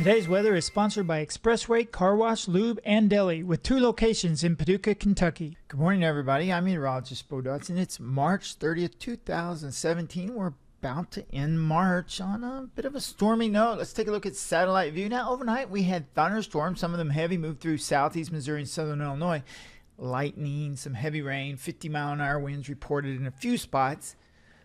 Today's weather is sponsored by Expressway Car Wash, Lube, and Deli with 2 locations in Paducah, Kentucky. Good morning, everybody. I'm meteorologist Bo Dodson. It's March 30th, 2017. We're about to end March on a bit of a stormy note. Let's take a look at satellite view. Now, overnight we had thunderstorms, some of them heavy, moved through southeast Missouri and southern Illinois. Lightning, some heavy rain, 50-mile-an-hour winds reported in a few spots,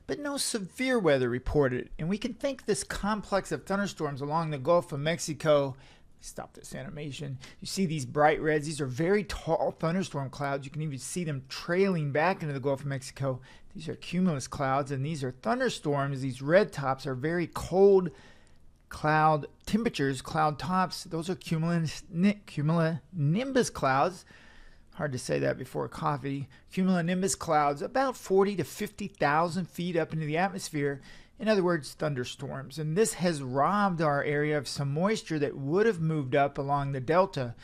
but no severe weather reported. And we can think this complex of thunderstorms along the Gulf of Mexico. Stop this animation. You see these bright reds. These are very tall thunderstorm clouds. You can even see them trailing back into the Gulf of Mexico. These are cumulus clouds, and these are thunderstorms. These red tops are very cold cloud temperatures, cloud tops. Those are cumulonimbus clouds. Hard to say that before coffee. Cumulonimbus clouds about 40 to 50,000 feet up into the atmosphere. In other words, thunderstorms. And this has robbed our area of some moisture that would have moved up along the delta.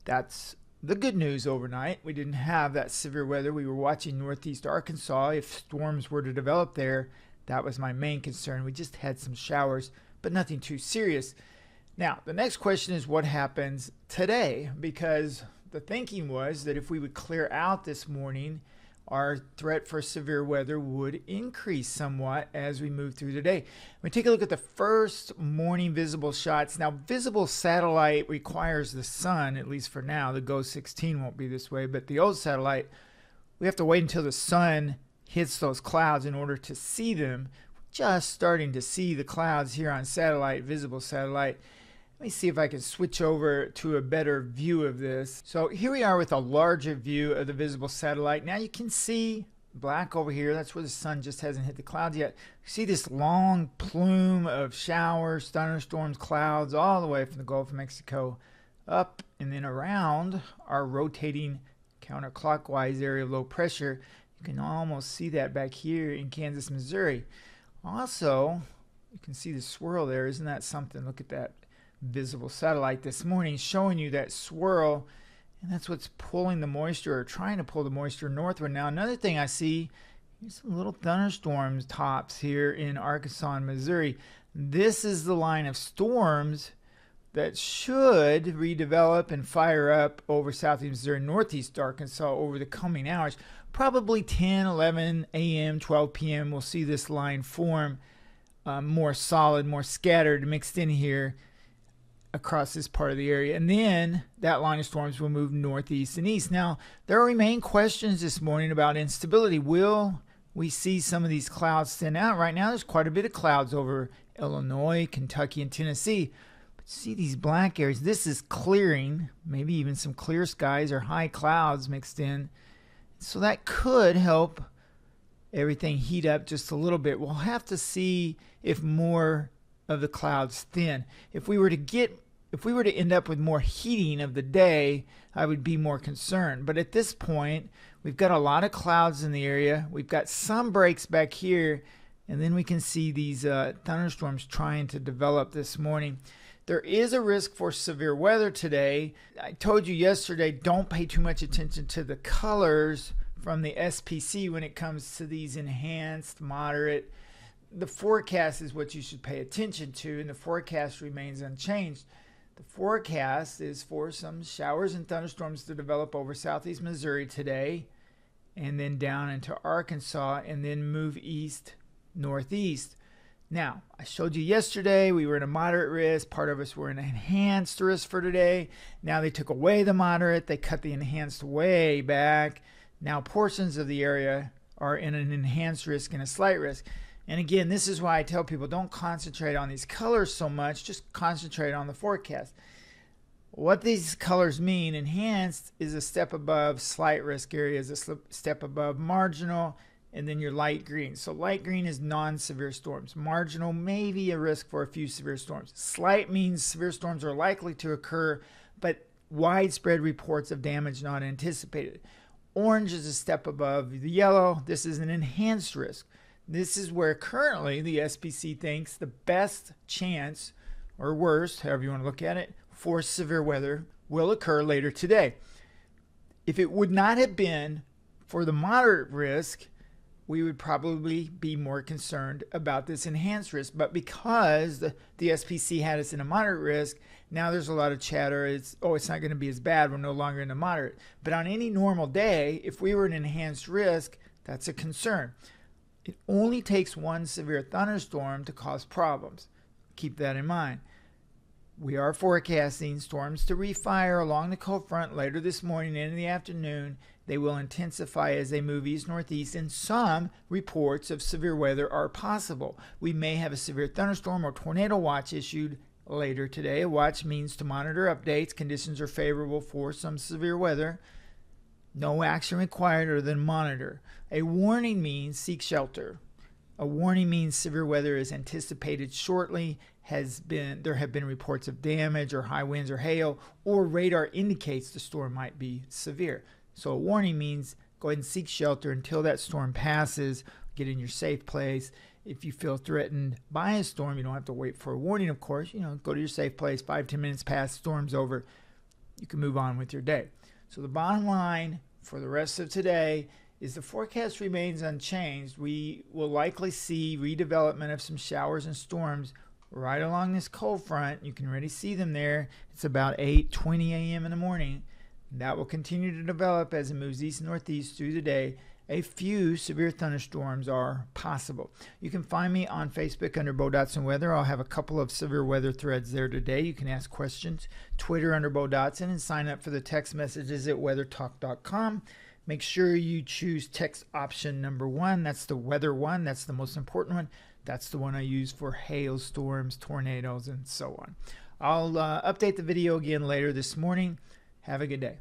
That's the good news overnight. We didn't have that severe weather. We were watching northeast Arkansas. If storms were to develop there, that was my main concern. We just had some showers, but nothing too serious. Now, the next question is what happens today, because the thinking was that if we would clear out this morning, our threat for severe weather would increase somewhat as we move through the day. We take a look at the first morning visible shots. Now, visible satellite requires the sun, at least for now. The GO 16 won't be this way, but the old satellite, we have to wait until the sun hits those clouds in order to see them. Just starting to see the clouds here on satellite, visible satellite. Let me see if I can switch over to a better view of this. So here we are with a larger view of the visible satellite. Now you can see black over here. That's where the sun just hasn't hit the clouds yet. You see this long plume of showers, thunderstorms, clouds all the way from the Gulf of Mexico up and then around our rotating counterclockwise area of low pressure. You can almost see that back here in Kansas, Missouri. Also, you can see the swirl there. Isn't that something? Look at that visible satellite this morning showing you that swirl, and that's what's pulling the moisture or trying to pull the moisture northward. Now, another thing I see, here's some little thunderstorms tops here in Arkansas and Missouri. This is the line of storms that should redevelop and fire up over southeast Missouri and northeast Arkansas over the coming hours. Probably 10, 11 a.m., 12 p.m. we'll see this line form more solid, more scattered, mixed in here across this part of the area, and then that line of storms will move northeast and east. Now, there remain questions this morning about instability. Will we see some of these clouds thin out? Right now, there's quite a bit of clouds over Illinois, Kentucky, and Tennessee. But see these black areas? This is clearing, maybe even some clear skies or high clouds mixed in. So that could help everything heat up just a little bit. We'll have to see if more of the clouds thin. If we were to end up with more heating of the day, I would be more concerned. But at this point, we've got a lot of clouds in the area. We've got some breaks back here, and then we can see these thunderstorms trying to develop this morning. There is a risk for severe weather today. I told you yesterday, don't pay too much attention to the colors from the SPC when it comes to these enhanced, moderate. The forecast is what you should pay attention to, and the forecast remains unchanged. The forecast is for some showers and thunderstorms to develop over southeast Missouri today, and then down into Arkansas, and then move east, northeast. Now, I showed you yesterday we were in a moderate risk. Part of us were in an enhanced risk for today. Now they took away the moderate. They cut the enhanced way back. Now portions of the area are in an enhanced risk and a slight risk. And again, this is why I tell people don't concentrate on these colors so much, just concentrate on the forecast. What these colors mean, enhanced is a step above slight risk area, is a step above marginal, and then your light green. So light green is non-severe storms. Marginal, maybe a risk for a few severe storms. Slight means severe storms are likely to occur, but widespread reports of damage not anticipated. Orange is a step above the yellow. This is an enhanced risk. This is where currently the SPC thinks the best chance, or worst, however you want to look at it, for severe weather will occur later today. If it would not have been for the moderate risk, we would probably be more concerned about this enhanced risk. But because the SPC had us in a moderate risk, now there's a lot of chatter. It's not going to be as bad. We're no longer in a moderate. But on any normal day, if we were in enhanced risk, that's a concern. It only takes one severe thunderstorm to cause problems. Keep that in mind. We are forecasting storms to refire along the cold front later this morning and in the afternoon. They will intensify as they move east-northeast, and some reports of severe weather are possible. We may have a severe thunderstorm or tornado watch issued later today. A watch means to monitor updates. Conditions are favorable for some severe weather. No action required other than monitor. A warning means seek shelter. A warning means severe weather is anticipated shortly. There have been reports of damage or high winds or hail, or radar indicates the storm might be severe. So a warning means go ahead and seek shelter until that storm passes. Get in your safe place. If you feel threatened by a storm, you don't have to wait for a warning, of course. Go to your safe place. 5-10 minutes pass, storm's over. You can move on with your day. So the bottom line for the rest of today is the forecast remains unchanged. We will likely see redevelopment of some showers and storms right along this cold front. You can already see them there. It's about 8:20 a.m. in the morning. That will continue to develop as it moves east-northeast through the day. A few severe thunderstorms are possible. You can find me on Facebook under Bo Dotson Weather. I'll have a couple of severe weather threads there today. You can ask questions. Twitter under Bo Dotson, and sign up for the text messages at weathertalk.com. Make sure you choose text option number 1. That's the weather one. That's the most important one. That's the one I use for hailstorms, tornadoes, and so on. I'll update the video again later this morning. Have a good day.